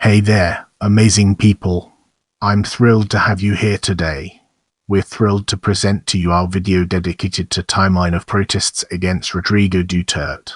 Hey there, amazing people. I'm thrilled to have you here today. We're thrilled to present to you our video dedicated to timeline of protests against Rodrigo Duterte.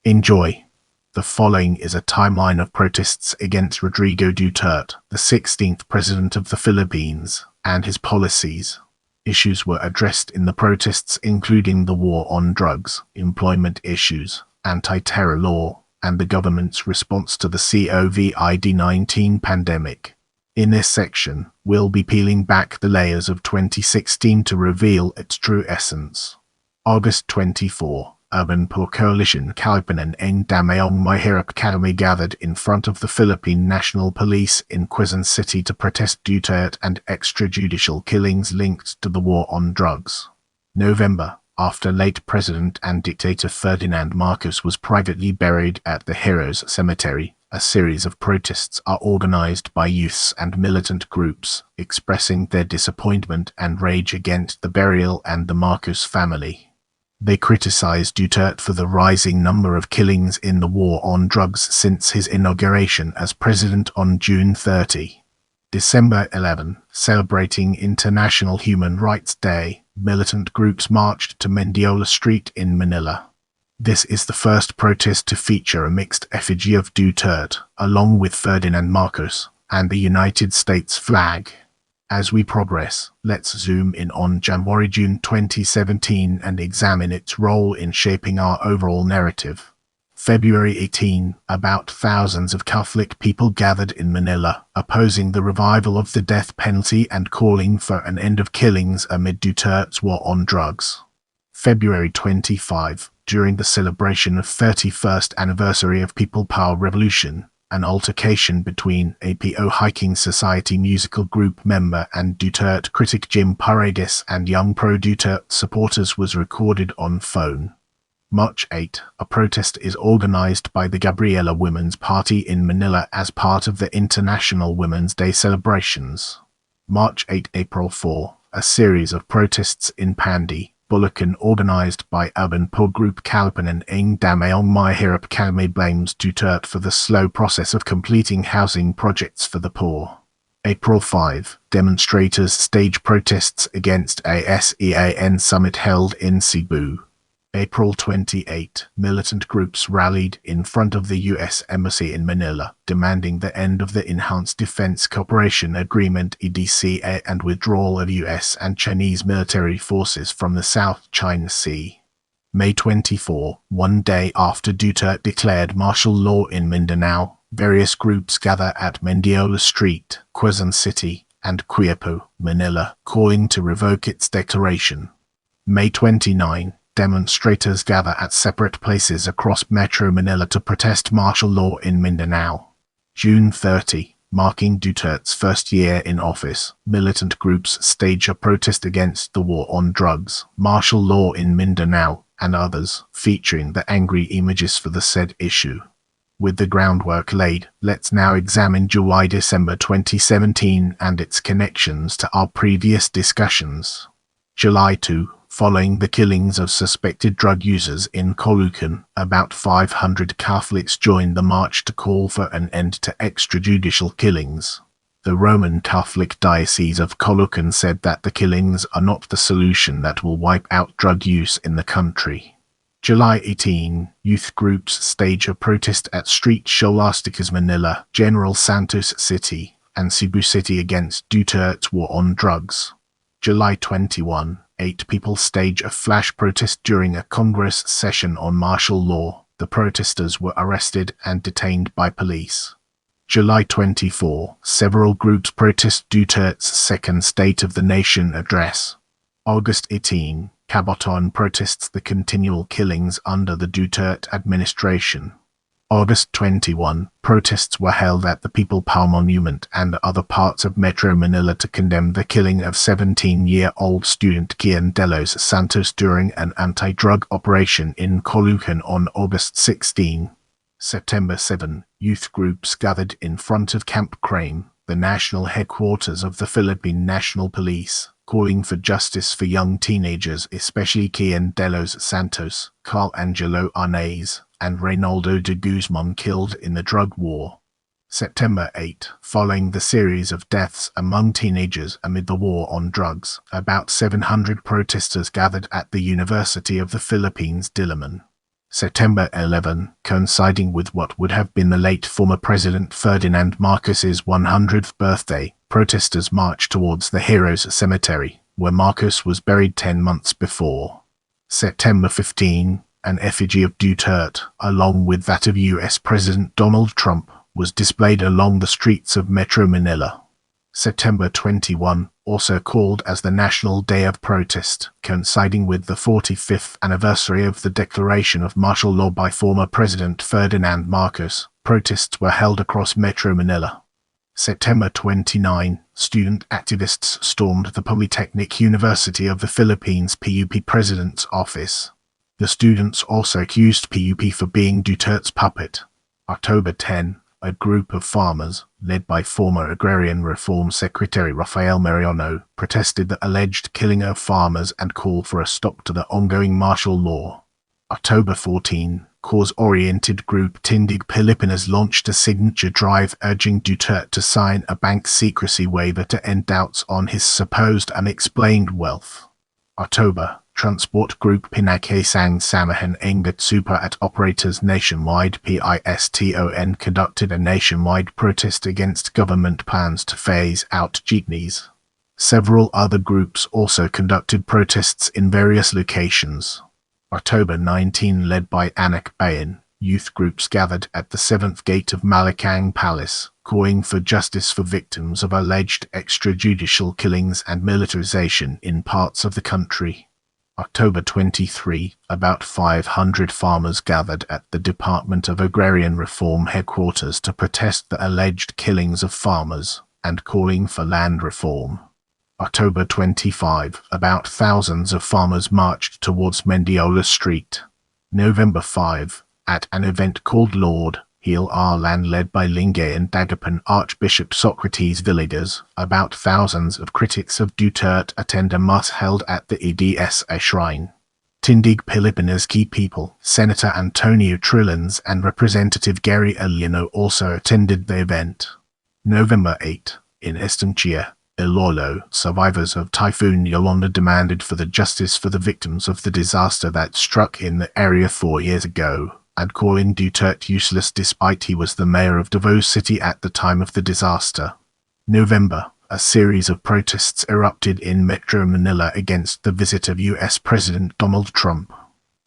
Enjoy. The following is a timeline of protests against Rodrigo Duterte, the 16th president of the Philippines, and his policies. Issues were addressed in the protests including the war on drugs, employment issues, anti-terror law, and the government's response to the COVID-19 pandemic. In this section, we'll be peeling back the layers of 2016 to reveal its true essence. August 24, Urban Poor Coalition Kalipanan ng Damayong Mahirap Academy gathered in front of the Philippine National Police in Quezon City to protest Duterte and extrajudicial killings linked to the war on drugs. November, after late President and dictator Ferdinand Marcos was privately buried at the Heroes Cemetery, a series of protests are organized by youths and militant groups, expressing their disappointment and rage against the burial and the Marcos family. They criticize Duterte for the rising number of killings in the war on drugs since his inauguration as president on June 30. December 11, celebrating International Human Rights Day, militant groups marched to Mendiola Street in Manila. This is the first protest to feature a mixed effigy of Duterte, along with Ferdinand Marcos, and the United States flag. As we progress, let's zoom in on January-June 2017 and examine its role in shaping our overall narrative. February 18, about thousands of Catholic people gathered in Manila, opposing the revival of the death penalty and calling for an end of killings amid Duterte's war on drugs. February 25, during the celebration of 31st anniversary of People Power Revolution, an altercation between APO Hiking Society musical group member and Duterte critic Jim Paredes and young pro-Duterte supporters was recorded on phone. March 8, a protest is organized by the Gabriela Women's Party in Manila as part of the International Women's Day celebrations. March 8, April 4, a series of protests in Pandi, Bulacan organized by Urban Poor Group Kalipanan ng Damayong Mahirap Academy blames Duterte for the slow process of completing housing projects for the poor. April 5, demonstrators stage protests against ASEAN summit held in Cebu. April 28, militant groups rallied in front of the U.S. Embassy in Manila, demanding the end of the Enhanced Defense Cooperation Agreement (EDCA) and withdrawal of U.S. and Chinese military forces from the South China Sea. May 24, one day after Duterte declared martial law in Mindanao, various groups gather at Mendiola Street, Quezon City, and Quiapo, Manila, calling to revoke its declaration. May 29, demonstrators gather at separate places across Metro Manila to protest martial law in Mindanao. June 30, marking Duterte's first year in office, militant groups stage a protest against the war on drugs, martial law in Mindanao, and others, featuring the angry images for the said issue. With the groundwork laid, let's now examine July-December 2017 and its connections to our previous discussions. July 2, following the killings of suspected drug users in Caloocan, about 500 Catholics joined the march to call for an end to extrajudicial killings. The Roman Catholic Diocese of Caloocan said that the killings are not the solution that will wipe out drug use in the country. July 18, youth groups stage a protest at Street Scholasticas Manila, General Santos City, and Cebu City against Duterte's war on drugs. July 21, 8 people stage a flash protest during a Congress session on martial law. The protesters were arrested and detained by police. July 24, several groups protest Duterte's second State of the Nation address. August 18, Caboton protests the continual killings under the Duterte administration. August 21, protests were held at the People Power Monument and other parts of Metro Manila to condemn the killing of 17-year-old student Kian De Los Santos during an anti-drug operation in Caloocan on August 16. September 7, youth groups gathered in front of Camp Crame, the national headquarters of the Philippine National Police, calling for justice for young teenagers, especially Kian De Los Santos, Carl Angelo Arnaiz, and Reynaldo de Guzman killed in the drug war. September 8, following the series of deaths among teenagers amid the war on drugs, about 700 protesters gathered at the University of the Philippines Diliman. September 11, coinciding with what would have been the late former President Ferdinand Marcos's 100th birthday, protesters marched towards the Heroes Cemetery, where Marcos was buried 10 months before. September 15, an effigy of Duterte, along with that of US President Donald Trump, was displayed along the streets of Metro Manila. September 21, also called as the National Day of Protest, coinciding with the 45th anniversary of the declaration of martial law by former President Ferdinand Marcos, protests were held across Metro Manila. September 29, student activists stormed the Polytechnic University of the Philippines PUP President's office. The students also accused PUP for being Duterte's puppet. October 10, a group of farmers, led by former Agrarian Reform Secretary Rafael Mariano, protested the alleged killing of farmers and called for a stop to the ongoing martial law. October 14, cause-oriented group Tindig Pilipinas launched a signature drive urging Duterte to sign a bank secrecy waiver to end doubts on his supposed unexplained wealth. October, transport group Pinagkasang Samahan Angat Super at operators nationwide PISTON conducted a nationwide protest against government plans to phase out jeepneys. Several other groups also conducted protests in various locations. October 19, led by Anak Bayan, youth groups gathered at the 7th gate of Malacanang Palace, calling for justice for victims of alleged extrajudicial killings and militarization in parts of the country. October 23, about 500 farmers gathered at the Department of Agrarian Reform headquarters to protest the alleged killings of farmers and calling for land reform. October 25, about thousands of farmers marched towards Mendiola Street. November 5, at an event called Lord, Heal Our Land led by Lingay and Dagupan Archbishop Socrates Villegas, about thousands of critics of Duterte attend a mass held at the EDSA shrine. Tindig Pilipinas key people, Senator Antonio Trillions and Representative Gary Aliano also attended the event. November 8, in Estancia, Iloilo, survivors of Typhoon Yolanda demanded for the justice for the victims of the disaster that struck in the area 4 years ago, and calling Duterte useless despite he was the mayor of Davao City at the time of the disaster. November, a series of protests erupted in Metro Manila against the visit of US President Donald Trump.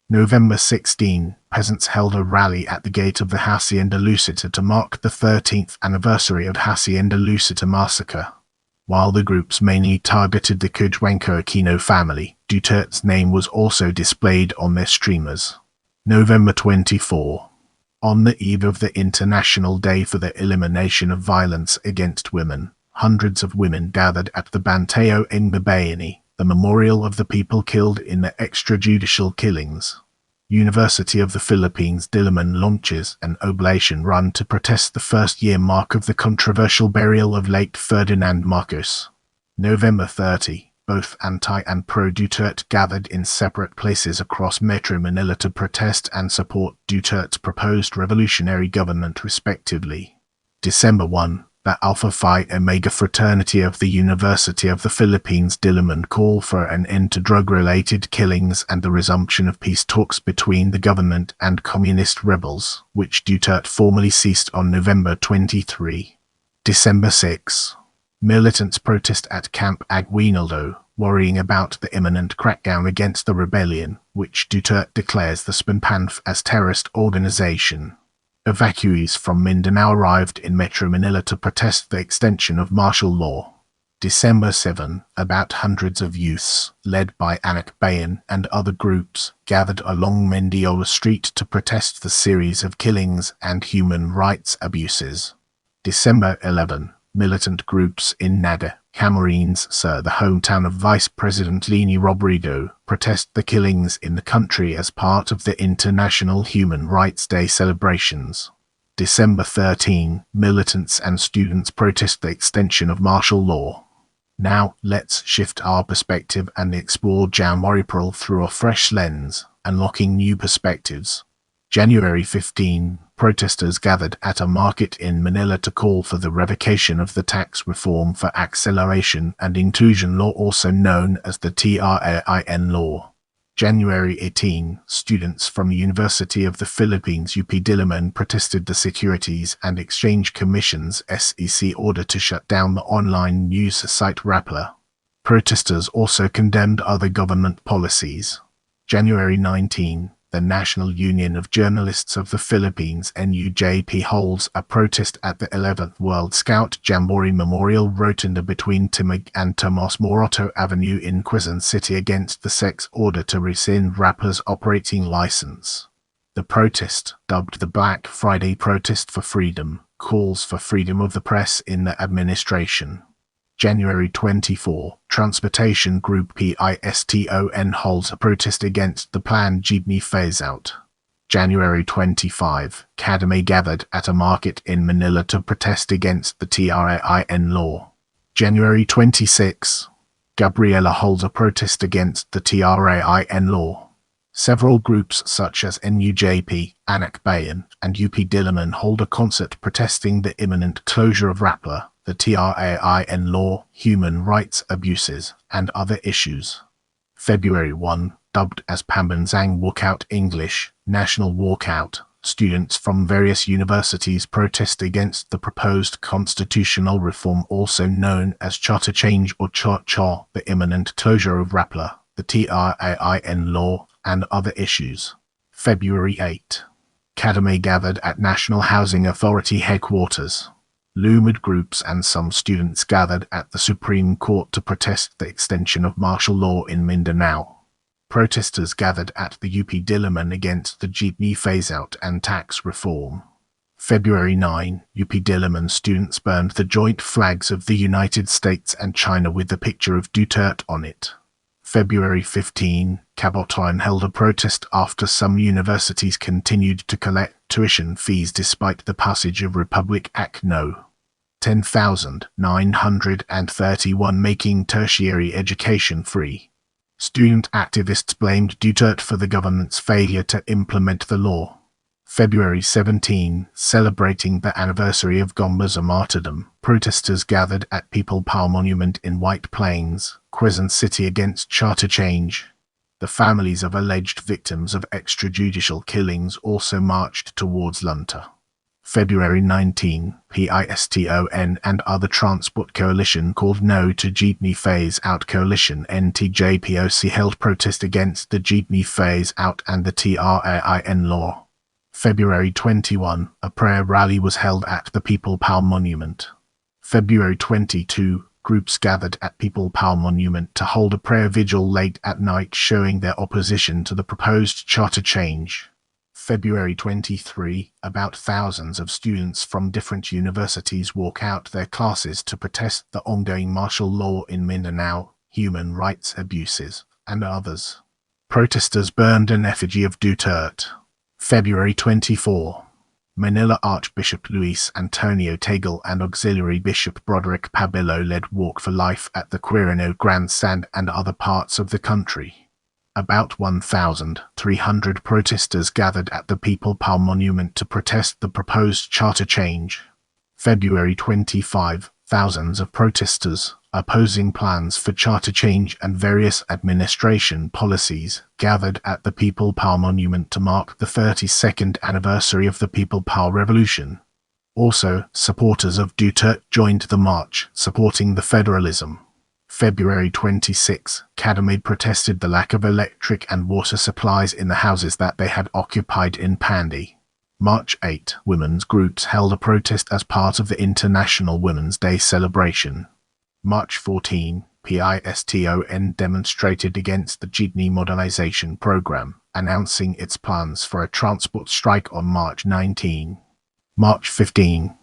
November 16, peasants held a rally at the gate of the Hacienda Lucita to mark the 13th anniversary of Hacienda Lucita massacre. While the groups mainly targeted the Cojuangco Aquino family, Duterte's name was also displayed on their streamers. November 24. On the eve of the International Day for the Elimination of Violence Against Women, hundreds of women gathered at the Banteo ng Babayani, the memorial of the people killed in the extrajudicial killings. University of the Philippines Diliman launches an oblation run to protest the first-year mark of the controversial burial of late Ferdinand Marcos. November 30. Both anti- and pro-Duterte gathered in separate places across Metro Manila to protest and support Duterte's proposed revolutionary government respectively. December 1, the Alpha Phi Omega fraternity of the University of the Philippines Diliman call for an end to drug-related killings and the resumption of peace talks between the government and communist rebels, which Duterte formally ceased on November 23. December 6. Militants protest at Camp Aguinaldo, worrying about the imminent crackdown against the rebellion, which Duterte declares the SPINPANF as terrorist organization. Evacuees from Mindanao arrived in Metro Manila to protest the extension of martial law. December 7, about hundreds of youths, led by Anak Bayan and other groups, gathered along Mendiola Street to protest the series of killings and human rights abuses. December 11. Militant groups in Naga, Camarines Sur, the hometown of Vice President Leni Robredo, protest the killings in the country as part of the International Human Rights Day celebrations. December 13, militants and students protest the extension of martial law. Now, let's shift our perspective and explore January through a fresh lens, unlocking new perspectives. January 15, protesters gathered at a market in Manila to call for the revocation of the Tax Reform for Acceleration and Inclusion Law, also known as the TRAIN law. January 18, students from the University of the Philippines UP Diliman protested the Securities and Exchange Commission's SEC order to shut down the online news site Rappler. Protesters also condemned other government policies. January 19, the National Union of Journalists of the Philippines NUJP holds a protest at the 11th World Scout Jamboree Memorial Rotunda between Timog and Tomas Morato Avenue in Quezon City against the SEC's order to rescind Rappler's operating license. The protest, dubbed the Black Friday Protest for Freedom, calls for freedom of the press in the administration. January 24, transportation group PISTON holds a protest against the planned jeepney phase-out. January 25, Kadame gathered at a market in Manila to protest against the TRAIN law. January 26, Gabriela holds a protest against the TRAIN law. Several groups such as NUJP, Anak Bayan, and UP Diliman hold a concert protesting the imminent closure of Rappler, the TRAIN law, human rights abuses, and other issues. February 1, dubbed as Pambanzang Walkout English, National Walkout, students from various universities protest against the proposed constitutional reform also known as charter change or cha-cha, the imminent closure of Rappler, the TRAIN law, and other issues. February 8. Kadame gathered at National Housing Authority headquarters. Lumid groups and some students gathered at the Supreme Court to protest the extension of martial law in Mindanao. Protesters gathered at the UP Diliman against the jeepney phase-out and tax reform. February 9, UP Diliman students burned the joint flags of the United States and China with the picture of Duterte on it. February 15, Cabotan held a protest after some universities continued to collect tuition fees despite the passage of Republic Act No. 10,931 making tertiary education free. Student activists blamed Duterte for the government's failure to implement the law. February 17, celebrating the anniversary of Gomba's martyrdom, protesters gathered at People Power Monument in White Plains, Quezon City against charter change. The families of alleged victims of extrajudicial killings also marched towards Lunta. February 19, PISTON and other transport coalition called No to Jeepney Phase Out Coalition NTJPOC held protest against the Jeepney Phase Out and the TRAIN law. February 21, a prayer rally was held at the People Power Monument. February 22, groups gathered at People Power Monument to hold a prayer vigil late at night showing their opposition to the proposed charter change. February 23, about thousands of students from different universities walk out their classes to protest the ongoing martial law in Mindanao, human rights abuses, and others. Protesters burned an effigy of Duterte. February 24. Manila Archbishop Luis Antonio Tagle and Auxiliary Bishop Broderick Pabillo led Walk for Life at the Quirino Grandstand and other parts of the country. About 1,300 protesters gathered at the People Power Monument to protest the proposed charter change. February 25. Thousands of protesters, opposing plans for charter change and various administration policies, gathered at the People Power Monument to mark the 32nd anniversary of the People Power Revolution. Also, supporters of Duterte joined the march, supporting the federalism. February 26, Kadame protested the lack of electric and water supplies in the houses that they had occupied in Pandi. March 8, women's groups held a protest as part of the International Women's Day celebration. March 14, PISTON demonstrated against the jeepney modernization program, announcing its plans for a transport strike on March 19. March 15,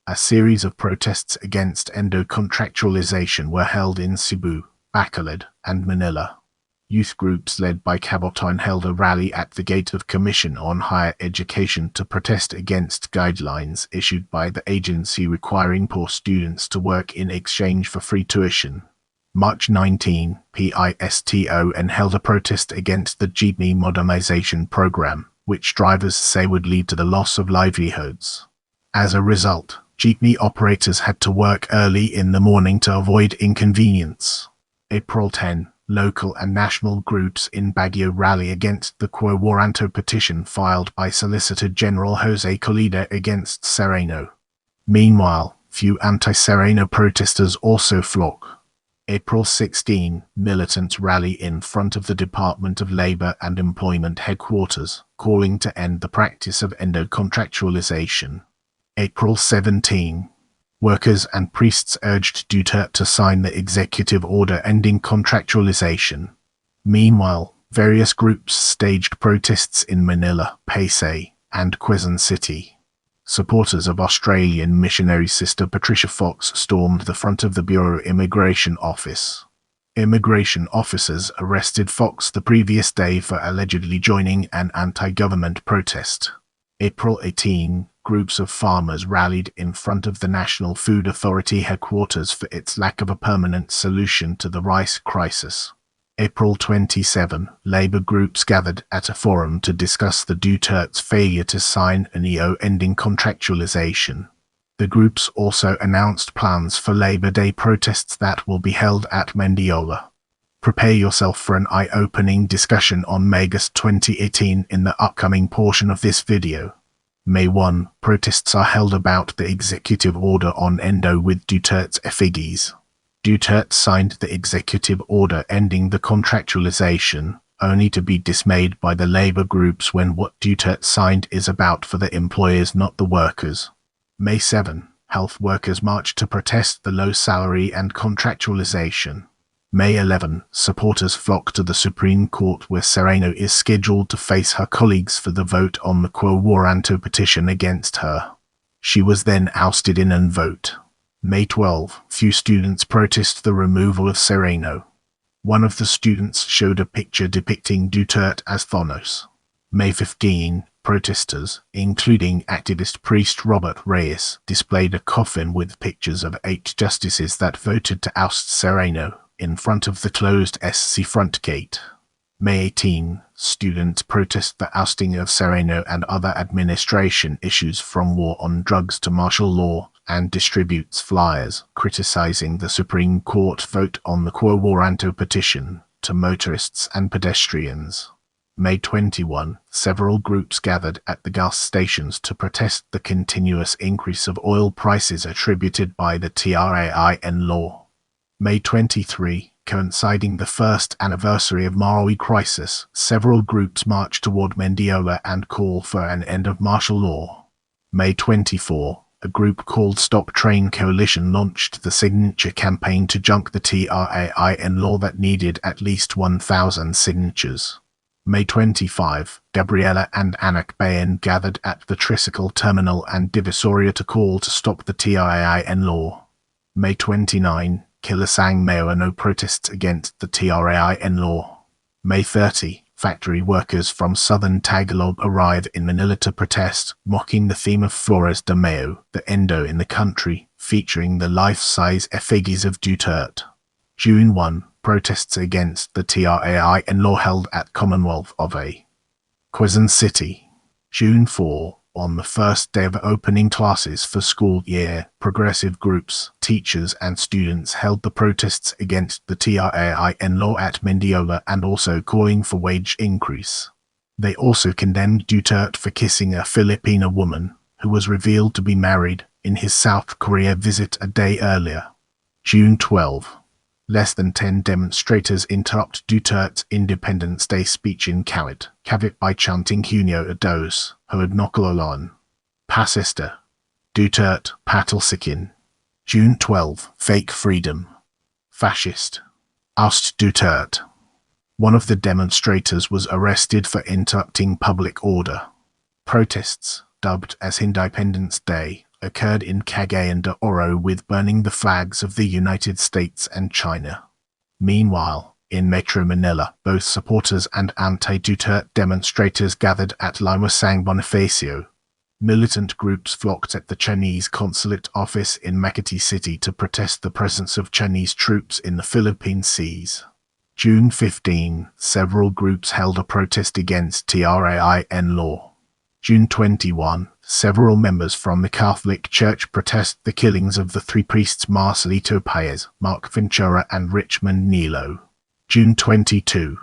a series of protests against endo-contractualization were held in Cebu, Bacolod, and Manila. Youth groups led by Cabotan held a rally at the Gate of Commission on Higher Education to protest against guidelines issued by the agency requiring poor students to work in exchange for free tuition. March 19, PISTON held a protest against the jeepney modernization program, which drivers say would lead to the loss of livelihoods. As a result, jeepney operators had to work early in the morning to avoid inconvenience. April 10. Local and national groups in Baguio rally against the Quo Warranto petition filed by Solicitor General Jose Colida against Sereno. Meanwhile, few anti-Sereno protesters also flock. April 16. Militants rally in front of the Department of Labor and Employment headquarters, calling to end the practice of endo-contractualization. April 17. Workers and priests urged Duterte to sign the executive order ending contractualization. Meanwhile, various groups staged protests in Manila, Pasay, and Quezon City. Supporters of Australian missionary Sister Patricia Fox stormed the front of the Bureau Immigration Office. Immigration officers arrested Fox the previous day for allegedly joining an anti-government protest. April 18. Groups of farmers rallied in front of the National Food Authority headquarters for its lack of a permanent solution to the rice crisis. April 27. Labour groups gathered at a forum to discuss the Duterte's failure to sign an EO ending contractualization. The groups also announced plans for Labour Day protests that will be held at Mendiola. Prepare yourself for an eye-opening discussion on August 2018 in the upcoming portion of this video. May 1. Protests are held about the executive order on endo with Duterte's effigies. Duterte signed the executive order ending the contractualization, only to be dismayed by the labor groups when what Duterte signed is about for the employers, not the workers. May 7. Health workers march to protest the low salary and contractualization. May 11. Supporters flock to the Supreme Court where Sereno is scheduled to face her colleagues for the vote on the Quo Warranto petition against her. She was then ousted in an vote. May 12. Few students protest the removal of Sereno. One of the students showed a picture depicting Duterte as Thanos. May 15. Protesters, including activist priest Robert Reyes, displayed a coffin with pictures of 8 justices that voted to oust Sereno in front of the closed SC front gate. May 18. Students protest the ousting of Sereno and other administration issues from war on drugs to martial law, and distributes flyers criticizing the Supreme Court vote on the Quo Warranto petition to motorists and pedestrians. May 21. Several groups gathered at the gas stations to protest the continuous increase of oil prices attributed by the TRAIN law. May 23. Coinciding the first anniversary of Maui crisis, several groups march toward Mendiola and call for an end of martial law. May 24. A group called Stop Train Coalition launched the signature campaign to junk the TRAIN law that needed at least 1,000 signatures. May 25. Gabriela and Anak Bayan gathered at the Tricycle Terminal and Divisoria to call to stop the TRAIN law. May 29. Kilasang Mayano protests against the TRAIN law. May 30. Factory workers from southern Tagalog arrive in Manila to protest, mocking the theme of Flores de Mayo, the endo in the country, featuring the life-size effigies of Duterte. June 1. Protests against the TRAIN law held at Commonwealth of A. Quezon City. June 4. On the first day of opening classes for school year, progressive groups, teachers and students held the protests against the TRAIN law at Mendiola and also calling for wage increase. They also condemned Duterte for kissing a Filipina woman, who was revealed to be married, in his South Korea visit a day earlier. June 12. Less than 10 demonstrators interrupt Duterte's Independence Day speech in Cavite by chanting Junio Ados, Hood Pasista. Duterte, Patalsikin. June 12. Fake freedom. Fascist. Oust Duterte. One of the demonstrators was arrested for interrupting public order. Protests, dubbed as Independence Day, occurred in Cagayan de Oro with burning the flags of the United States and China. Meanwhile, in Metro Manila, both supporters and anti-Duterte demonstrators gathered at Lima San Bonifacio. Militant groups flocked at the Chinese consulate office in Makati City to protest the presence of Chinese troops in the Philippine seas. June 15, several groups held a protest against TRAIN law. June 21, several members from the Catholic Church protest the killings of the three priests Marcelito Paez, Mark Ventura and Richmond Nilo. June 22,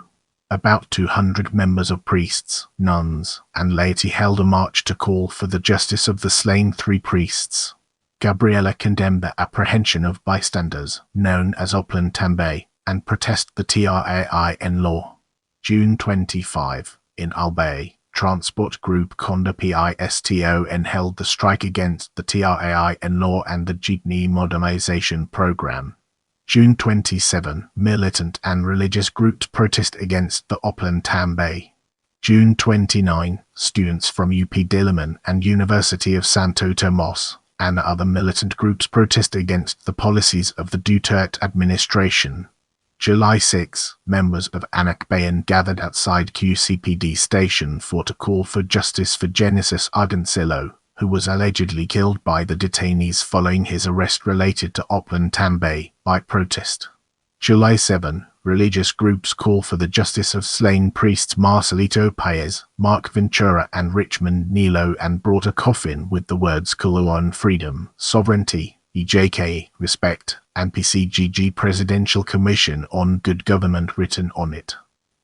about 200 members of priests, nuns, and laity held a march to call for the justice of the slain three priests. Gabriela condemned the apprehension of bystanders, known as Oplan Tambay, and protest the TRAIN law. June 25, in Albay, transport group Conda PISTON held the strike against the TRAIN law and the jeepney modernization program. June 27, militant and religious groups protest against the Oplan Tambay. June 29, students from UP Diliman and University of Santo Tomas and other militant groups protest against the policies of the Duterte administration. July 6, members of Anak Bayan gathered outside QCPD station to call for justice for Genesis Argoncillo, who was allegedly killed by the detainees following his arrest related to Oplan Tambay by protest. July 7, religious groups call for the justice of slain priests Marcelito Paez, Mark Ventura and Richmond Nilo and brought a coffin with the words Kuluan freedom, sovereignty, EJK, respect, and PCGG Presidential Commission on Good Government written on it.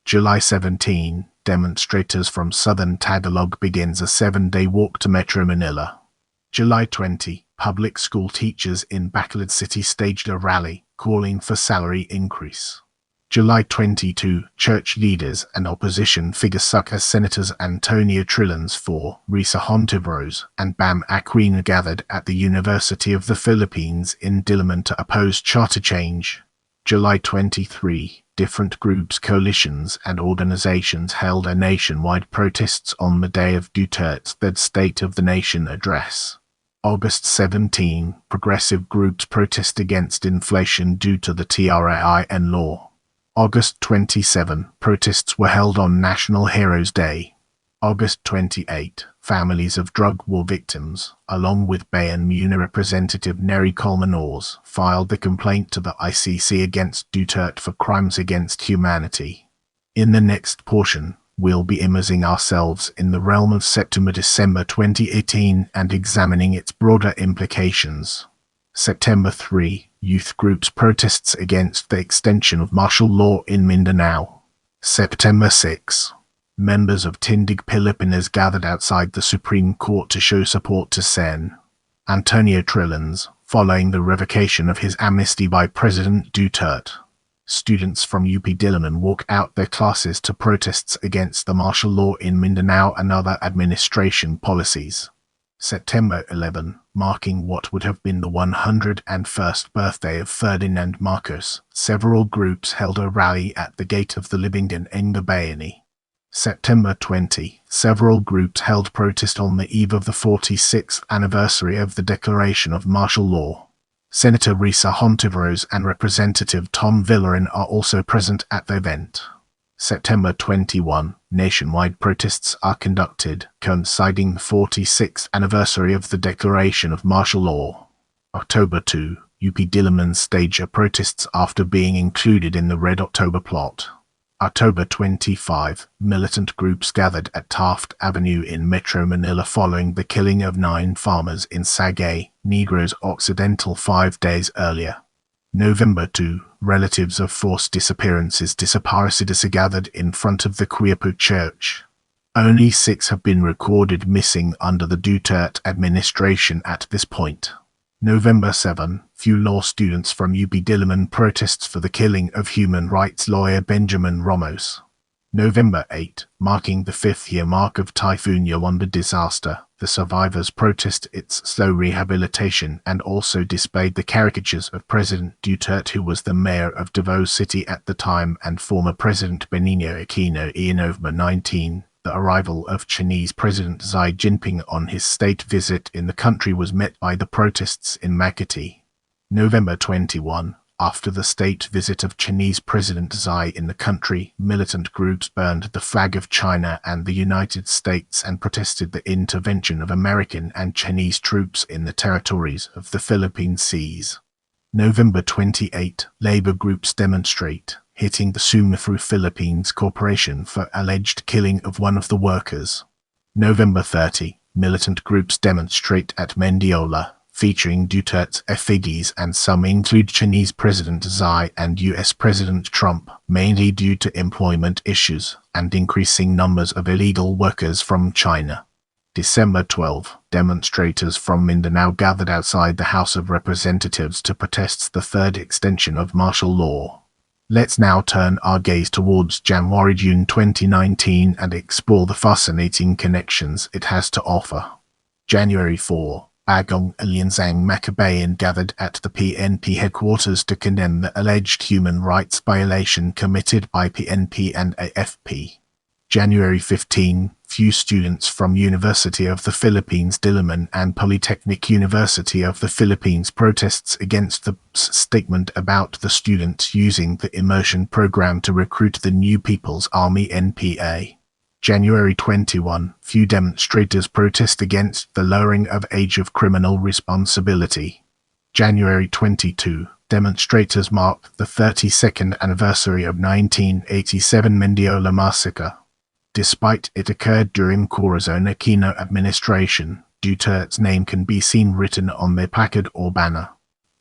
July 17, demonstrators from southern Tagalog begins a 7-day walk to Metro Manila. July 20, public school teachers in Bacolod City staged a rally calling for salary increase. July 22, church leaders and opposition figures such as Senators Antonio Trillans IV, Risa Hontiveros, and Bam Aquino gathered at the University of the Philippines in Diliman to oppose charter change. July 23, different groups, coalitions, and organizations held a nationwide protests on the day of Duterte's Third State of the Nation address. August 17, progressive groups protest against inflation due to the TRAIN law. August 27, protests were held on National Heroes Day. August 28, families of drug war victims, along with Bayan Muna representative Neri Colmenores, filed the complaint to the ICC against Duterte for crimes against humanity. In the next portion, we'll be immersing ourselves in the realm of September December 2018 and examining its broader implications. September 3, youth groups protests against the extension of martial law in Mindanao. September 6, members of Tindig Pilipinas gathered outside the Supreme Court to show support to Sen. Antonio Trillans, following the revocation of his amnesty by President Duterte. Students from UP Diliman walk out their classes to protests against the martial law in Mindanao and other administration policies. September 11, marking what would have been the 101st birthday of Ferdinand Marcos, several groups held a rally at the gate of the Libinggan Enga Bayani. September 20, several groups held protest on the eve of the 46th anniversary of the declaration of martial law. Senator Risa Hontiveros and Representative Tom Villarin are also present at the event. September 21, nationwide protests are conducted, coinciding the 46th anniversary of the declaration of martial law. October 2, UP Diliman stage protests after being included in the Red October plot. October 25, militant groups gathered at Taft Avenue in Metro Manila following the killing of 9 farmers in Sagay, Negros Occidental 5 days earlier. November 2, relatives of forced disappearances desaparecidos gathered in front of the Quiapo Church. Only 6 have been recorded missing under the Duterte administration at this point. November 7, few law students from UP Diliman protests for the killing of human rights lawyer Benjamin Ramos. November 8, marking the 5th year mark of Typhoon Yolanda disaster, the survivors protest its slow rehabilitation and also displayed the caricatures of President Duterte, who was the mayor of Davao City at the time, and former President Benigno Aquino in November 19. The arrival of Chinese President Xi Jinping on his state visit in the country was met by the protests in Makati. November 21, after the state visit of Chinese President Xi in the country, militant groups burned the flag of China and the United States and protested the intervention of American and Chinese troops in the territories of the Philippine Seas. November 28, labor groups demonstrate, hitting the Sumithru Philippines Corporation for alleged killing of one of the workers. November 30, militant groups demonstrate at Mendiola, featuring Duterte's effigies, and some include Chinese President Xi and US President Trump, mainly due to employment issues and increasing numbers of illegal workers from China. December 12, demonstrators from Mindanao gathered outside the House of Representatives to protest the third extension of martial law. Let's now turn our gaze towards January-June 2019 and explore the fascinating connections it has to offer. January 4. Bagong Alianzang Makabayan gathered at the PNP headquarters to condemn the alleged human rights violation committed by PNP and AFP. January 15, few students from University of the Philippines Diliman and Polytechnic University of the Philippines protests against the statement about the students using the immersion program to recruit the New People's Army NPA. January 21, few demonstrators protest against the lowering of age of criminal responsibility. January 22, demonstrators mark the 32nd anniversary of 1987 Mendiola massacre. Despite it occurred during Corazon Aquino administration, Duterte's name can be seen written on their placard or banner.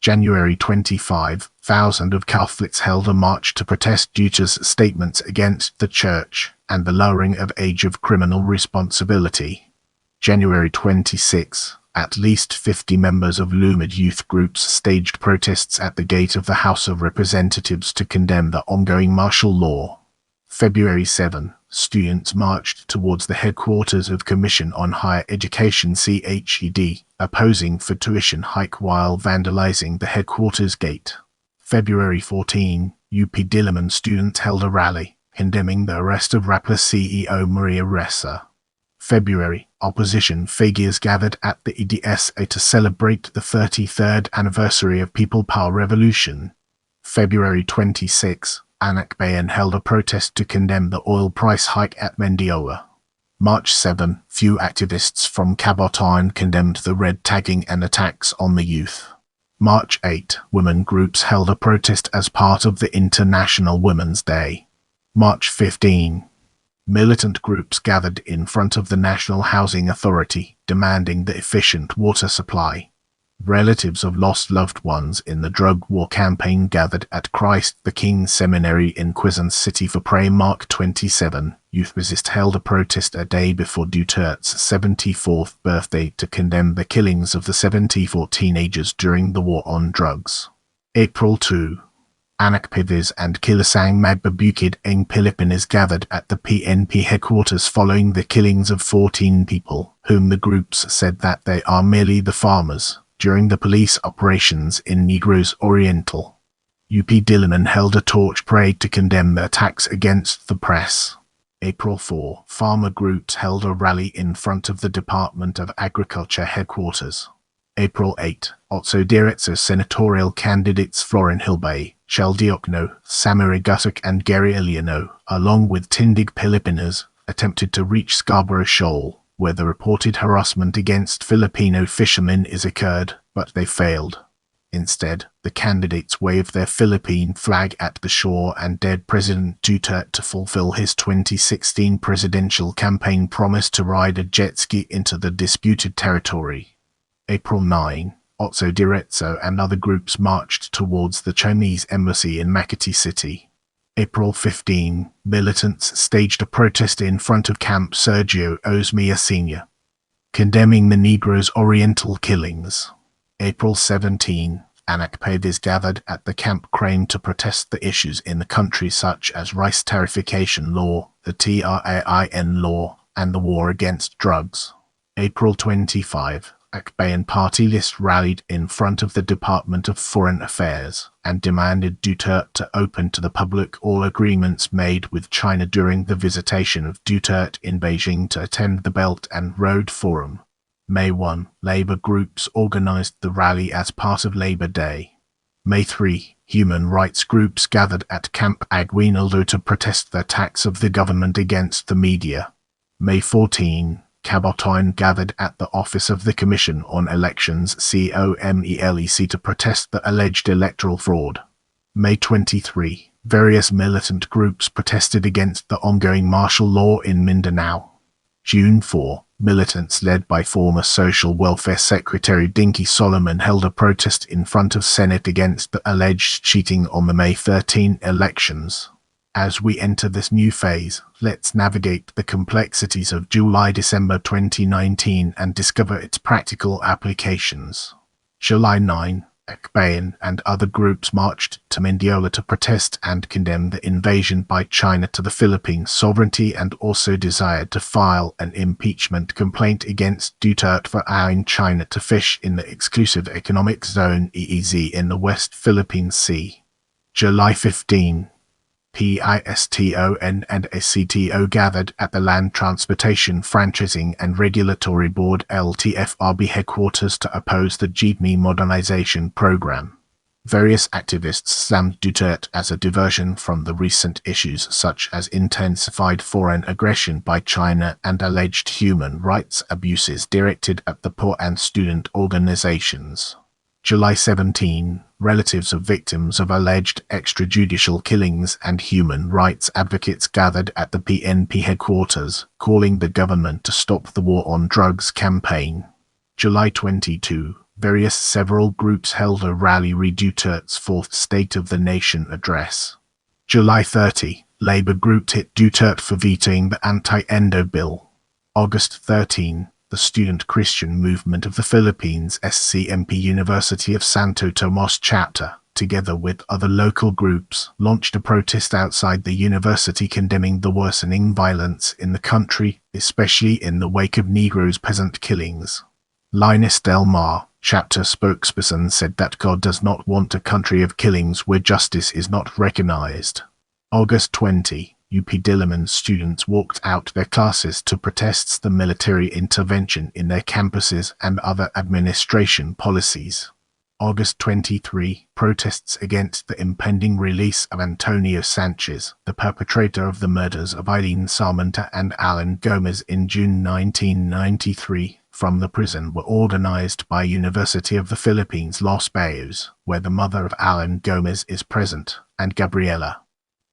January 25, thousands of Catholics held a march to protest Duterte's statements against the church and the lowering of age of criminal responsibility. January 26, at least 50 members of Lumad youth groups staged protests at the gate of the House of Representatives to condemn the ongoing martial law. February 7, students marched towards the headquarters of Commission on Higher Education CHED, opposing for tuition hike while vandalizing the headquarters gate. February 14, UP Diliman students held a rally, condemning the arrest of rapper CEO Maria Ressa. February, opposition figures gathered at the EDSA to celebrate the 33rd anniversary of People Power Revolution. February 26, Anakbayan held a protest to condemn the oil price hike at Mendiola. March 7, few activists from Cabotan condemned the red tagging and attacks on the youth. March 8, women groups held a protest as part of the International Women's Day. March 15, militant groups gathered in front of the National Housing Authority, demanding the efficient water supply. Relatives of lost loved ones in the drug war campaign gathered at Christ the King Seminary in Quezon City for Pray March 27. Youth Resist held a protest a day before Duterte's 74th birthday to condemn the killings of the 74 teenagers during the war on drugs. April 2. Anak Pivis and Kilusang Magbabukid ng Pilipinas gathered at the PNP headquarters following the killings of 14 people, whom the groups said that they are merely the farmers, during the police operations in Negros Oriental. UP Diliman held a torch parade to condemn the attacks against the press. April 4, farmer groups held a rally in front of the Department of Agriculture headquarters. April 8, Otso Diretso senatorial candidates Florin Hilbay, Shell Diokno, Samir Gusuk and Gary Iliano, along with Tindig Pilipinas, attempted to reach Scarborough Shoal, where the reported harassment against Filipino fishermen is occurred, but they failed. Instead, the candidates waved their Philippine flag at the shore and dared President Duterte to fulfill his 2016 presidential campaign promise to ride a jet ski into the disputed territory. April 9, Otso Diretso and other groups marched towards the Chinese embassy in Makati City. April 15, militants staged a protest in front of Camp Sergio Osmia Sr., condemning the Negros Oriental killings. April 17, Anak Pivis gathered at the Camp Crane to protest the issues in the country such as rice tariffication law, the TRAIN law, and the war against drugs. April 25, Akbayan party list rallied in front of the Department of Foreign Affairs and demanded Duterte to open to the public all agreements made with China during the visitation of Duterte in Beijing to attend the Belt and Road Forum. May 1, Labour groups organized the rally as part of Labour Day. May 3, human rights groups gathered at Camp Aguinaldo to protest the attacks of the government against the media. May 14, Cabotan gathered at the office of the Commission on Elections COMELEC to protest the alleged electoral fraud. May 23, Various militant groups protested against the ongoing martial law in Mindanao. June 4, militants led by former Social Welfare Secretary Dinky Solomon held a protest in front of Senate against the alleged cheating on the May 13 elections. As we enter this new phase, let's navigate the complexities of July-December 2019 and discover its practical applications. July 9, Akbayan and other groups marched to Mindiola to protest and condemn the invasion by China to the Philippine sovereignty and also desired to file an impeachment complaint against Duterte for allowing China to fish in the Exclusive Economic Zone (EEZ) in the West Philippine Sea. July 15. PISTON and ACTO gathered at the Land Transportation Franchising and Regulatory Board (LTFRB) headquarters to oppose the jeepney modernization program. Various activists slammed Duterte as a diversion from the recent issues such as intensified foreign aggression by China and alleged human rights abuses directed at the poor and student organizations. July 17, relatives of victims of alleged extrajudicial killings and human rights advocates gathered at the PNP headquarters, calling the government to stop the war on drugs campaign. July 22, several groups held a rally read Duterte's fourth State of the Nation address. July 30, Labour groups hit Duterte for vetoing the anti-endo bill. August 13, the Student Christian Movement of the Philippines SCMP University of Santo Tomas chapter, together with other local groups, launched a protest outside the university condemning the worsening violence in the country, especially in the wake of Negroes' peasant killings. Linus Del Mar, chapter spokesperson, said that God does not want a country of killings where justice is not recognized. August 20. UP Diliman students walked out their classes to protest the military intervention in their campuses and other administration policies. August 23, protests against the impending release of Antonio Sanchez, the perpetrator of the murders of Eileen Sarmenta and Alan Gomez in June 1993, from the prison were organized by University of the Philippines Los Baños, where the mother of Alan Gomez is present, and Gabriela.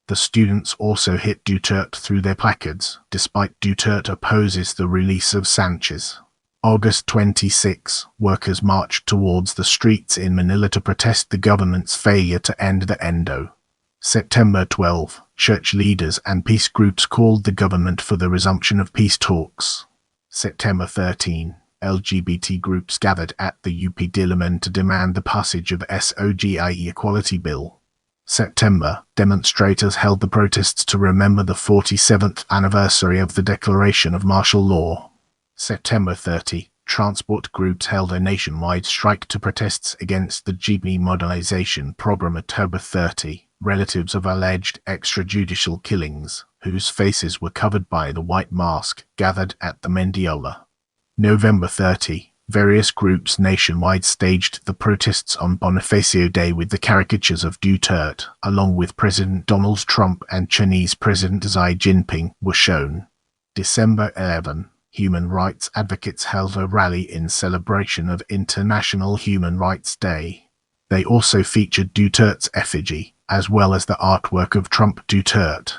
The students also hit Duterte through their placards, despite Duterte opposes the release of Sanchez. August 26, workers marched towards the streets in Manila to protest the government's failure to end the endo. September 12, church leaders and peace groups called the government for the resumption of peace talks. September 13, LGBT groups gathered at the UP Diliman to demand the passage of SOGIE Equality Bill. September, demonstrators held the protests to remember the 47th anniversary of the declaration of martial law. September 30, transport groups held a nationwide strike to protest against the jeepney modernization program. October 30, relatives of alleged extrajudicial killings, whose faces were covered by the white mask, gathered at the Mendiola. November 30, various groups nationwide staged the protests on Bonifacio Day with the caricatures of Duterte, along with President Donald Trump and Chinese President Xi Jinping, were shown. December 11, human rights advocates held a rally in celebration of International Human Rights Day. They also featured Duterte's effigy, as well as the artwork of Trump Duterte.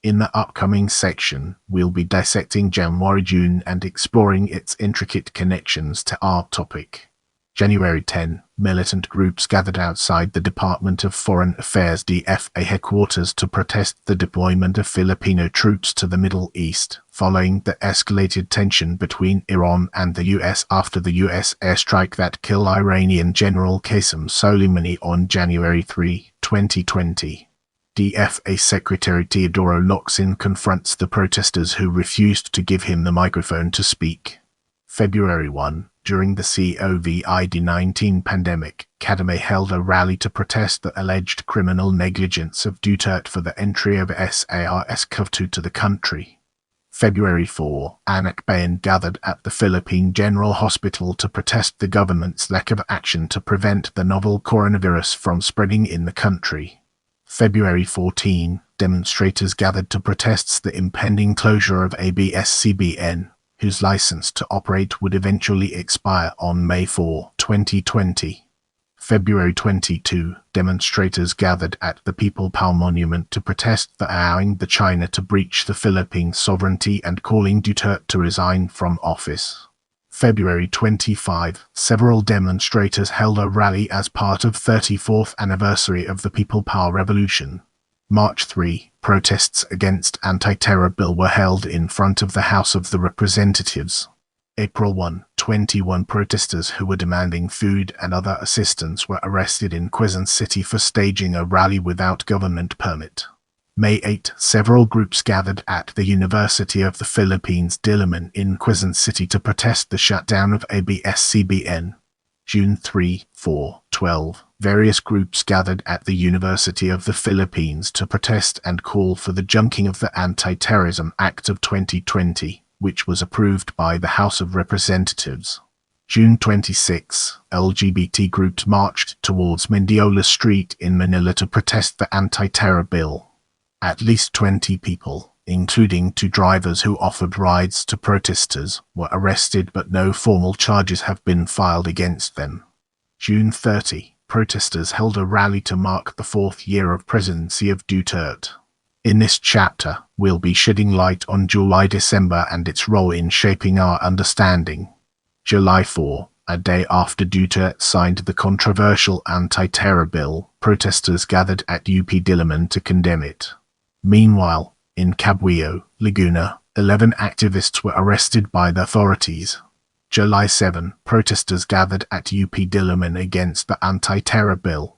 In the upcoming section, we'll be dissecting January-June and exploring its intricate connections to our topic. January 10, militant groups gathered outside the Department of Foreign Affairs DFA headquarters to protest the deployment of Filipino troops to the Middle East, following the escalated tension between Iran and the US after the US airstrike that killed Iranian General Qasem Soleimani on January 3, 2020. DFA Secretary Teodoro Locsin confronts the protesters who refused to give him the microphone to speak. February 1, during the COVID-19 pandemic, Kadame held a rally to protest the alleged criminal negligence of Duterte for the entry of SARS-CoV-2 to the country. February 4, Akbayan gathered at the Philippine General Hospital to protest the government's lack of action to prevent the novel coronavirus from spreading in the country. February 14, demonstrators gathered to protest the impending closure of ABS-CBN, whose license to operate would eventually expire on May 4, 2020. February 22, demonstrators gathered at the People Power Monument to protest the allowing the China to breach the Philippine sovereignty and calling Duterte to resign from office. February 25, several demonstrators held a rally as part of 34th anniversary of the People Power Revolution. March 3, protests against anti-terror bill were held in front of the House of the Representatives. April 1, 21 protesters who were demanding food and other assistance were arrested in Quezon City for staging a rally without government permit. May 8, several groups gathered at the University of the Philippines Diliman in Quezon City to protest the shutdown of ABS-CBN. June 3, 4, 12, various groups gathered at the University of the Philippines to protest and call for the junking of the Anti-Terrorism Act of 2020, which was approved by the House of Representatives. June 26, LGBT groups marched towards Mendiola Street in Manila to protest the anti-terror bill. At least 20 people, including 2 drivers who offered rides to protesters, were arrested but no formal charges have been filed against them. June 30, protesters held a rally to mark the 4th year of presidency of Duterte. In this chapter, we'll be shedding light on July-December and its role in shaping our understanding. July 4, a day after Duterte signed the controversial anti-terror bill, protesters gathered at UP Diliman to condemn it. Meanwhile, in Cabrillo, Laguna, 11 activists were arrested by the authorities. July 7, protesters gathered at UP Diliman against the anti-terror bill.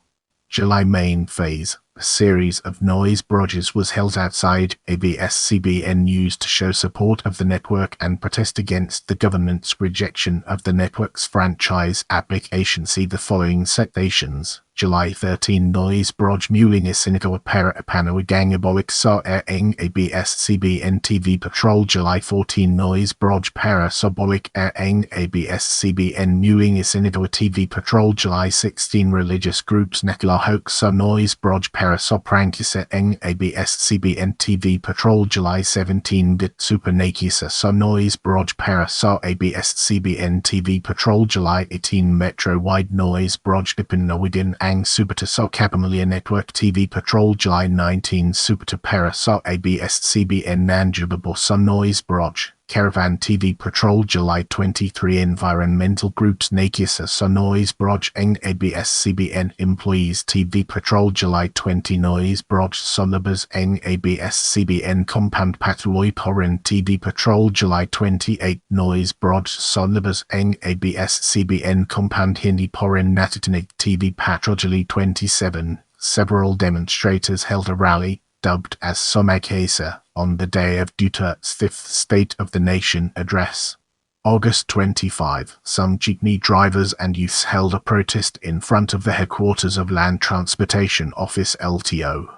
July main phase, a series of noise barrages was held outside ABS-CBN News to show support of the network and protest against the government's rejection of the network's franchise application. See the following citations. July 13, noise barrage muling isinagawa para panawigangabalik sa ang ABS-CBN TV patrol. July 14, noise barrage para sobalik ang ABS-CBN muling isinagawa TV patrol. July 16, religious groups nakalahok sa noise barrage para soprangkisa ang ABS-CBN TV patrol. July 17, dit supernakisa sa noise barrage para sa ABS-CBN TV patrol. July 18, metro-wide noise barrage dipinawidin ang Subata sa Kapamilya Network TV Patrol. July 19, Subata para sa ABS-CBN Nanjubabo sa noise barrage. Caravan TV Patrol. July 23, environmental groups nakisa sa noise barrage ang ABS-CBN Employees TV Patrol. July 20, noise barrage sa labas ang ABS-CBN Compound Patuloy Porin TV Patrol. July 28, noise barrage sa labas ang ABS-CBN Compound Hindi Porin Natitinig TV Patrol. July 27, several demonstrators held a rally, dubbed as Somagkesa, on the day of Duterte's 5th State of the Nation address. August 25, some jeepney drivers and youths held a protest in front of the headquarters of Land Transportation Office LTO.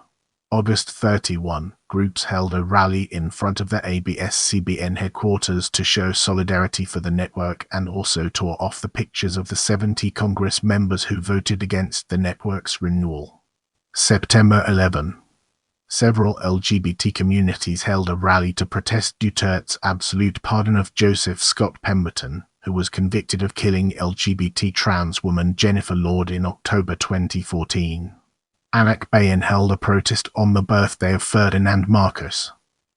August 31, groups held a rally in front of the ABS-CBN headquarters to show solidarity for the network and also tore off the pictures of the 70 Congress members who voted against the network's renewal. September 11, several LGBT communities held a rally to protest Duterte's absolute pardon of Joseph Scott Pemberton, who was convicted of killing LGBT trans woman Jennifer Lord in October 2014. Anak Bayan held a protest on the birthday of Ferdinand Marcos.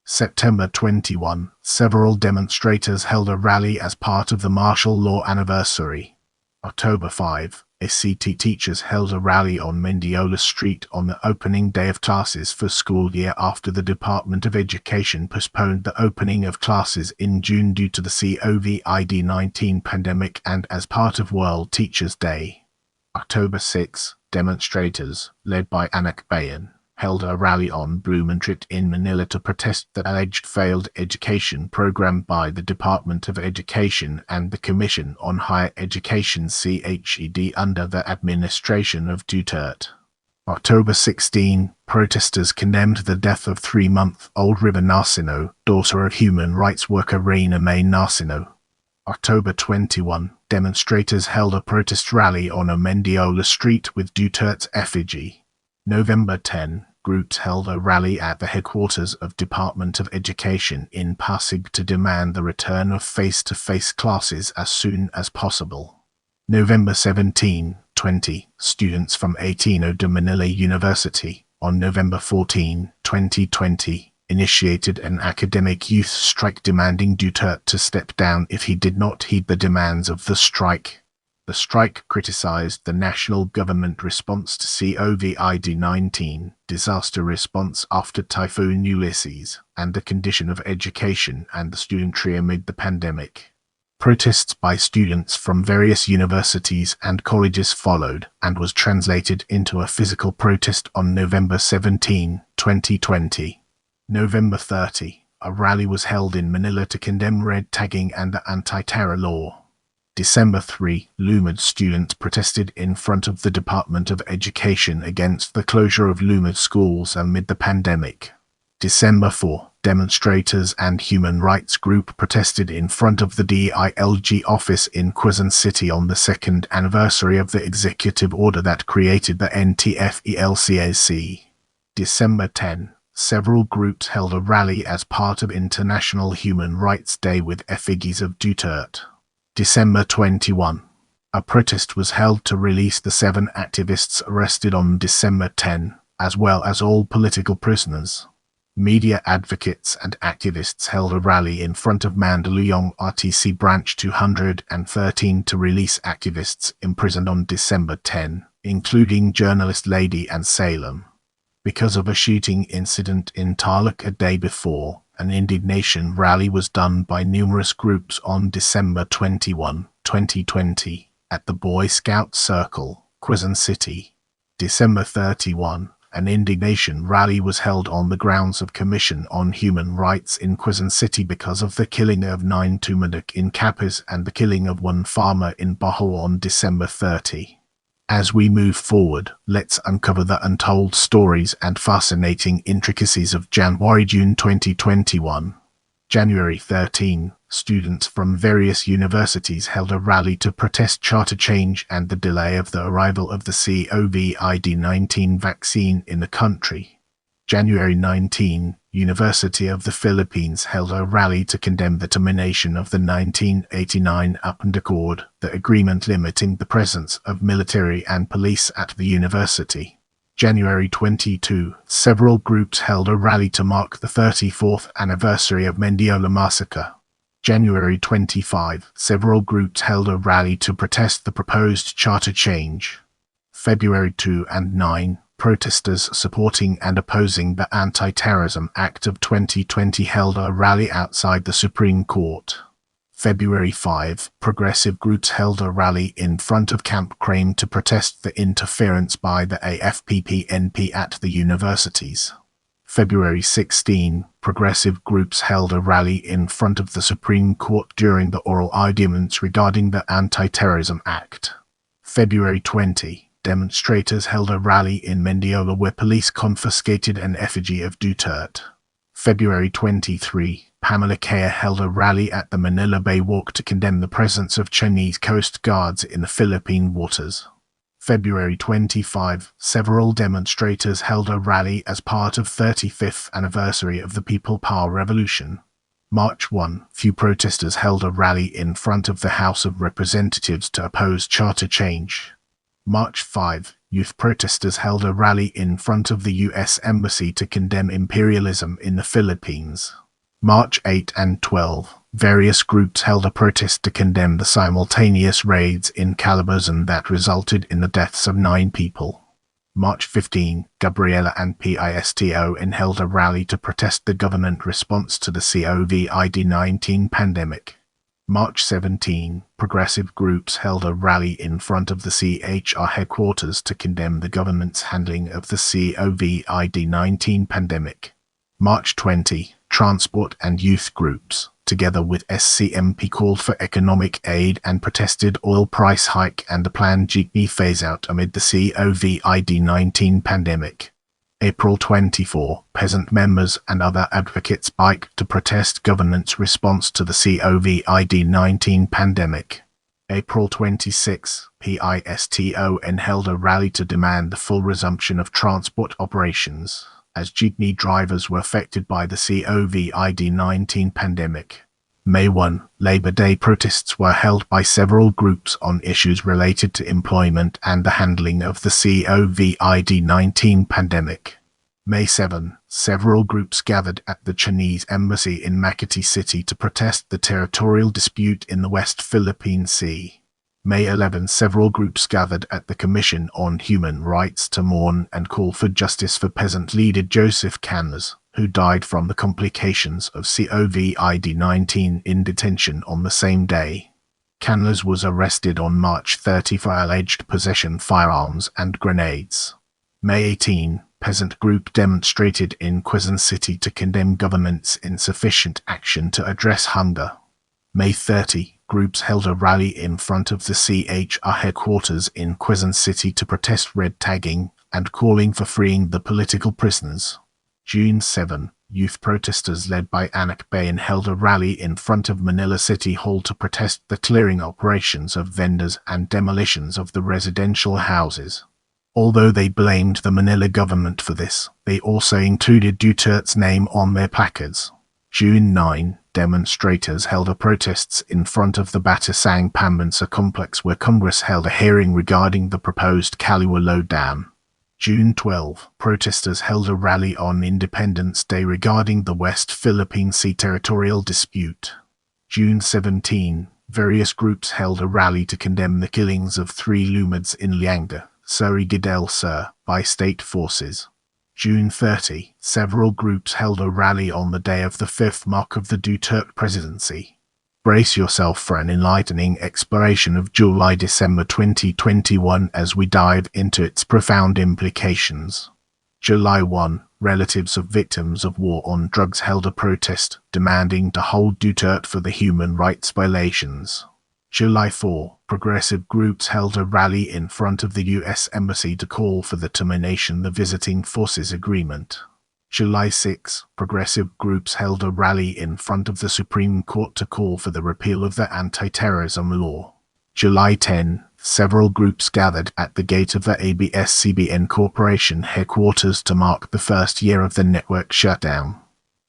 September 21, several demonstrators held a rally as part of the martial law anniversary. October 5, ACT teachers held a rally on Mendiola Street on the opening day of classes for school year after the Department of Education postponed the opening of classes in June due to the COVID-19 pandemic and as part of World Teachers' Day. October 6, demonstrators, led by Anak Bayan, held a rally on Blumen Street in Manila to protest the alleged failed education program by the Department of Education and the Commission on Higher Education (CHED) under the administration of Duterte. October 16, protesters condemned the death of 3-month-old River Narcino, daughter of human rights worker Reina May Narcino. October 21, demonstrators held a protest rally on Mendiola Street with Duterte's effigy. November 10, groups held a rally at the headquarters of Department of Education in Pasig to demand the return of face-to-face classes as soon as possible. November 17, 20, students from Ateneo de Manila University, on November 14, 2020, initiated an academic youth strike demanding Duterte to step down if he did not heed the demands of the strike. The strike criticized the national government response to COVID-19 disaster response after Typhoon Ulysses, and the condition of education and the studentry amid the pandemic. Protests by students from various universities and colleges followed, and was translated into a physical protest on November 17, 2020. November 30, a rally was held in Manila to condemn red tagging and the anti-terror law. December 3, Lumad students protested in front of the Department of Education against the closure of Lumad schools amid the pandemic. December 4, demonstrators and human rights group protested in front of the DILG office in Quezon City on the second anniversary of the executive order that created the NTFELCAC. December 10, several groups held a rally as part of International Human Rights Day with effigies of Duterte. December 21, a protest was held to release the 7 activists arrested on December 10, as well as all political prisoners. Media advocates and activists held a rally in front of Mandaluyong RTC Branch 213 to release activists imprisoned on December 10, including journalist Lady and Salem. Because of a shooting incident in Tarlac a day before, an indignation rally was done by numerous groups on December 21, 2020, at the Boy Scout Circle, Quezon City. December 31, an indignation rally was held on the grounds of Commission on Human Rights in Quezon City because of the killing of 9 Tumanok in Capiz and the killing of 1 farmer in Bohol on December 30. As we move forward, let's uncover the untold stories and fascinating intricacies of January-June 2021. January 13, students from various universities held a rally to protest charter change and the delay of the arrival of the COVID-19 vaccine in the country. January 19, University of the Philippines held a rally to condemn the termination of the 1989 UPND Accord, the agreement limiting the presence of military and police at the university. January 22, several groups held a rally to mark the 34th anniversary of Mendiola massacre. January 25, several groups held a rally to protest the proposed charter change. February 2 and 9, protesters supporting and opposing the Anti-Terrorism Act of 2020 held a rally outside the Supreme Court. February 5, progressive groups held a rally in front of Camp Crane to protest the interference by the AFP-PNP at the universities. February 16, progressive groups held a rally in front of the Supreme Court during the oral arguments regarding the Anti-Terrorism Act. February 20, demonstrators held a rally in Mendiola where police confiscated an effigy of Duterte. February 23, Pamela Kea held a rally at the Manila Bay Walk to condemn the presence of Chinese Coast Guards in the Philippine waters. February 25, several demonstrators held a rally as part of 35th anniversary of the People Power Revolution. March 1, few protesters held a rally in front of the House of Representatives to oppose charter change. March 5, youth protesters held a rally in front of the U.S. Embassy to condemn imperialism in the Philippines. March 8 and 12, various groups held a protest to condemn the simultaneous raids in Calabarzon that resulted in the deaths of 9 people. March 15, Gabriela and PISTON held a rally to protest the government response to the COVID-19 pandemic. March 17, progressive groups held a rally in front of the CHR headquarters to condemn the government's handling of the COVID-19 pandemic. March 20, transport and youth groups, together with SCMP, called for economic aid and protested oil price hike and the planned jeepney phase-out amid the COVID-19 pandemic. April 24, peasant members and other advocates biked to protest government's response to the COVID-19 pandemic. April 26, PISTON held a rally to demand the full resumption of transport operations, as jeepney drivers were affected by the COVID-19 pandemic. May 1, Labor Day protests were held by several groups on issues related to employment and the handling of the COVID-19 pandemic. May 7, several groups gathered at the Chinese embassy in Makati City to protest the territorial dispute in the West Philippine Sea. May 11, several groups gathered at the Commission on Human Rights to mourn and call for justice for peasant leader Joseph Canlas, who died from the complications of COVID-19 in detention on the same day. Canlas was arrested on March 30 for alleged possession of firearms and grenades. May 18, peasant group demonstrated in Quezon City to condemn government's insufficient action to address hunger. May 30, groups held a rally in front of the CHR headquarters in Quezon City to protest red tagging and calling for freeing the political prisoners. June 7, youth protesters led by Anak Bayan held a rally in front of Manila City Hall to protest the clearing operations of vendors and demolitions of the residential houses. Although they blamed the Manila government for this, they also included Duterte's name on their placards. June 9, demonstrators held a protests in front of the Batasang Pambansa complex where Congress held a hearing regarding the proposed Kaliwalo Dam. June 12, protesters held a rally on Independence Day regarding the West Philippine Sea territorial dispute. June 17, various groups held a rally to condemn the killings of 3 Lumads in Lianga, Surigao del Sur, by state forces. June 30, several groups held a rally on the day of the 5th mark of the Duterte presidency. Brace yourself for an enlightening exploration of July-December 2021 as we dive into its profound implications. July 1, relatives of victims of war on drugs held a protest demanding to hold Duterte for the human rights violations. July 4, progressive groups held a rally in front of the U.S. Embassy to call for the termination of the Visiting Forces Agreement. July 6, progressive groups held a rally in front of the Supreme Court to call for the repeal of the anti-terrorism law. July 10, several groups gathered at the gate of the ABS-CBN Corporation headquarters to mark the first year of the network shutdown.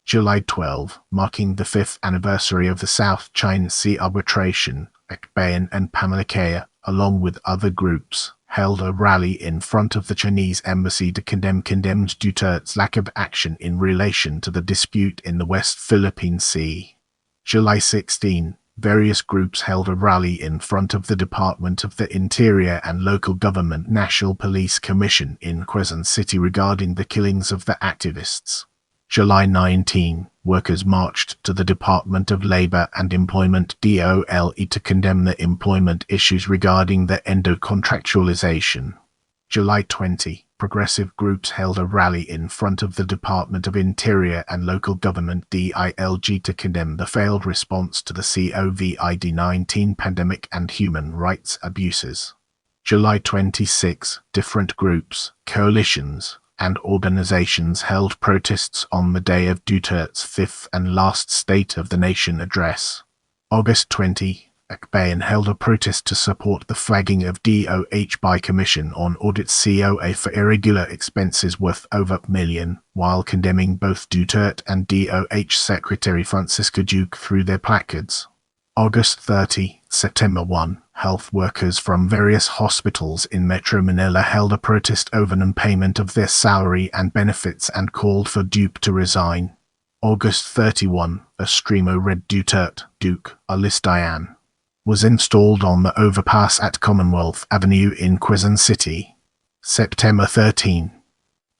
July 12, marking the 5th anniversary of the South China Sea arbitration, Akbayan and Pamalakaya, along with other groups, held a rally in front of the Chinese embassy to condemn Duterte's lack of action in relation to the dispute in the West Philippine Sea. July 16, various groups held a rally in front of the Department of the Interior and Local Government National Police Commission in Quezon City regarding the killings of the activists. July 19, workers marched to the Department of Labor and Employment (DOLE) to condemn the employment issues regarding the endo-contractualization. July 20, progressive groups held a rally in front of the Department of Interior and Local Government (DILG) to condemn the failed response to the COVID-19 pandemic and human rights abuses. July 26, different groups, coalitions, and organizations held protests on the day of Duterte's 5th and last State of the Nation address. August 20, Akbayan held a protest to support the flagging of DOH by Commission on Audit's COA for irregular expenses worth over $1 million, while condemning both Duterte and DOH Secretary Francisco Duque through their placards. August 30, September 1, health workers from various hospitals in Metro Manila held a protest over non-payment of their salary and benefits and called for Duque to resign. August 31, a streamer read Duterte, Duque, Alice Diane, was installed on the overpass at Commonwealth Avenue in Quezon City. September 13,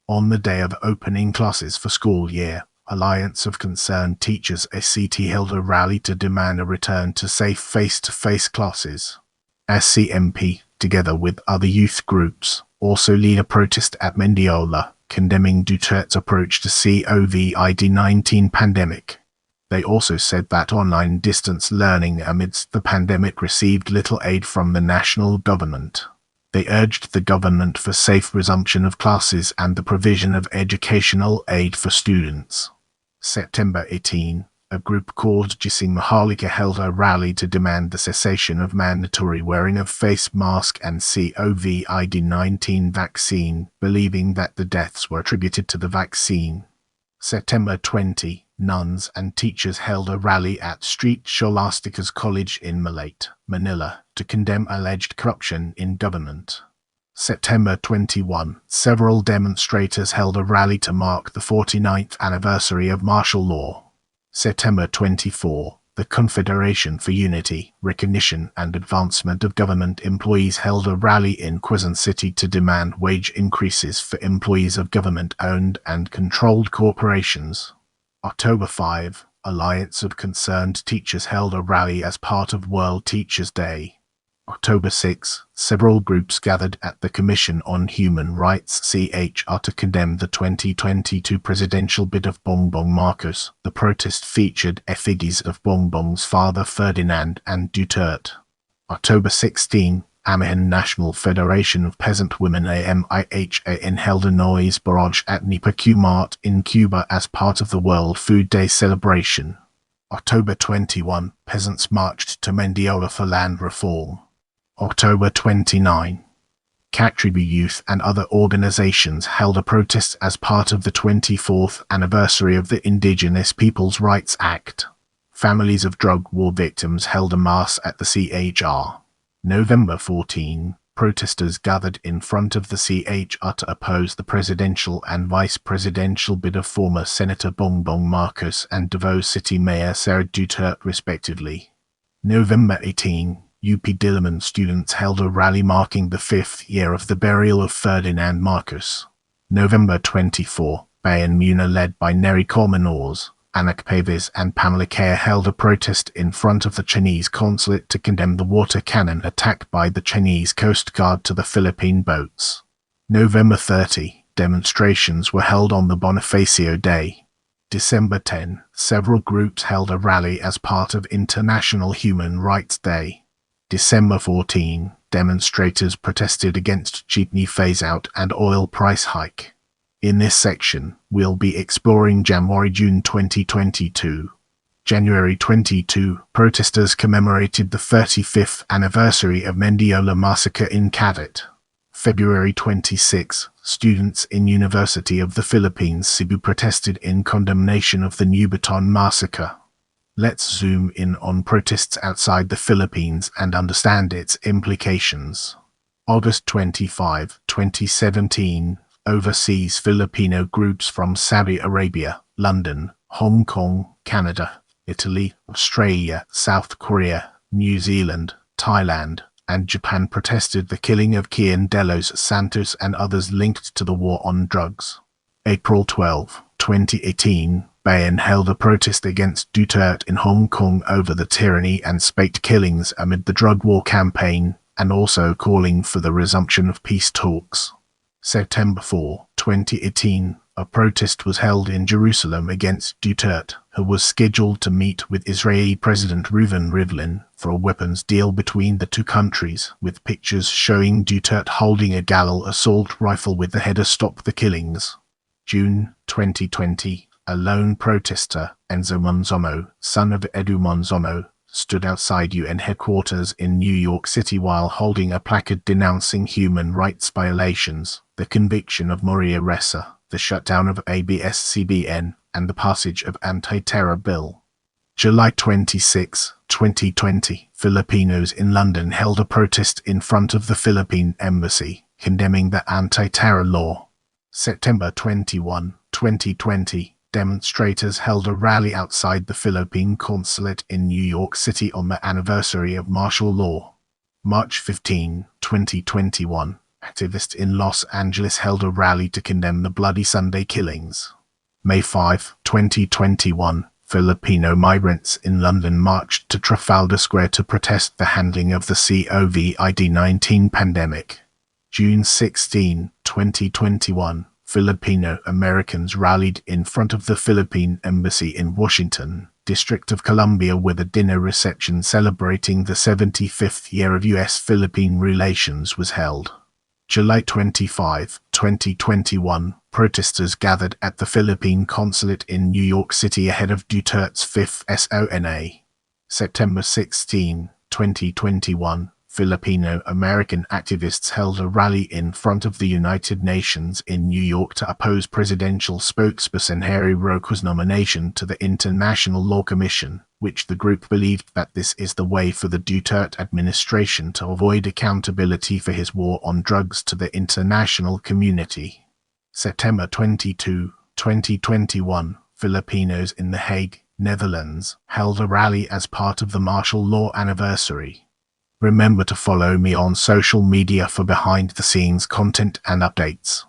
on the day of opening classes for school year, Alliance of Concerned Teachers ACT held a rally to demand a return to safe face-to-face classes. SCMP, together with other youth groups, also lead a protest at Mendiola, condemning Duterte's approach to COVID-19 pandemic. They also said that online distance learning amidst the pandemic received little aid from the national government. They urged the government for safe resumption of classes and the provision of educational aid for students. September 18, a group called Gising Maharlika held a rally to demand the cessation of mandatory wearing of face mask and COVID-19 vaccine, believing that the deaths were attributed to the vaccine. September 20, nuns and teachers held a rally at Street Scholastica's College in Malate, Manila, to condemn alleged corruption in government. September 21, several demonstrators held a rally to mark the 49th anniversary of martial law. September 24, the Confederation for Unity, Recognition and Advancement of Government Employees held a rally in Quezon City to demand wage increases for employees of government-owned and controlled corporations. October 5, Alliance of Concerned Teachers held a rally as part of World Teachers' Day. October 6, several groups gathered at the Commission on Human Rights (CHR) to condemn the 2022 presidential bid of Bongbong Marcos. The protest featured effigies of Bongbong's father Ferdinand and Duterte. October 16, Amihan National Federation of Peasant Women AMIHAN held a noise barrage at Nipa Mart in Cuba as part of the World Food Day celebration. October 21, peasants marched to Mendiola for land reform. October 29, Catribu Youth and other organizations held a protest as part of the 24th anniversary of the Indigenous Peoples' Rights Act. Families of drug war victims held a mass at the CHR. November 14, protesters gathered in front of the CHR to oppose the presidential and vice presidential bid of former Senator Bongbong Marcos and Davao City Mayor Sara Duterte respectively. November 18, UP Diliman students held a rally marking the 5th year of the burial of Ferdinand Marcos. November 24, Bayan Muna led by Neri Colmenores, Anak Pavis and Pamela Care held a protest in front of the Chinese consulate to condemn the water cannon attack by the Chinese Coast Guard to the Philippine boats. November 30, demonstrations were held on the Bonifacio Day. December 10, several groups held a rally as part of International Human Rights Day. December 14, demonstrators protested against jeepney phase-out and oil price hike. In this section, we'll be exploring January-June 2022. January 22, protesters commemorated the 35th anniversary of Mendiola massacre in Cavite. February 26, students in University of the Philippines Cebu protested in condemnation of the New Baton massacre. Let's zoom in on protests outside the Philippines and understand its implications. August 25, 2017, overseas Filipino groups from Saudi Arabia, London, Hong Kong, Canada, Italy, Australia, South Korea, New Zealand, Thailand, and Japan protested the killing of Kian Delos Santos and others linked to the war on drugs. April 12, 2018, Bayan held a protest against Duterte in Hong Kong over the tyranny and spate killings amid the drug war campaign, and also calling for the resumption of peace talks. September 4, 2018, a protest was held in Jerusalem against Duterte, who was scheduled to meet with Israeli President Reuven Rivlin for a weapons deal between the two countries, with pictures showing Duterte holding a Galil assault rifle with the header "Stop the Killings." June 2020, a lone protester, Enzo Monzomo, son of Edu Monzomo, stood outside UN headquarters in New York City while holding a placard denouncing human rights violations, the conviction of Maria Ressa, the shutdown of ABS-CBN, and the passage of anti-terror bill. July 26, 2020, Filipinos in London held a protest in front of the Philippine Embassy, condemning the anti-terror law. September 21, 2020, demonstrators held a rally outside the Philippine consulate in New York City on the anniversary of martial law. March 15, 2021, activists in Los Angeles held a rally to condemn the Bloody Sunday killings. May 5, 2021, Filipino migrants in London marched to Trafalgar Square to protest the handling of the COVID-19 pandemic. June 16, 2021, Filipino Americans rallied in front of the Philippine Embassy in Washington, District of Columbia with a dinner reception celebrating the 75th year of U.S.-Philippine relations was held. July 25, 2021, protesters gathered at the Philippine consulate in New York City ahead of Duterte's 5th SONA. September 16, 2021, Filipino-American activists held a rally in front of the United Nations in New York to oppose presidential spokesperson Harry Roque's nomination to the International Law Commission, which the group believed that this is the way for the Duterte administration to avoid accountability for his war on drugs to the international community. September 22, 2021, Filipinos in The Hague, Netherlands, held a rally as part of the martial law anniversary. Remember to follow me on social media for behind-the-scenes content and updates.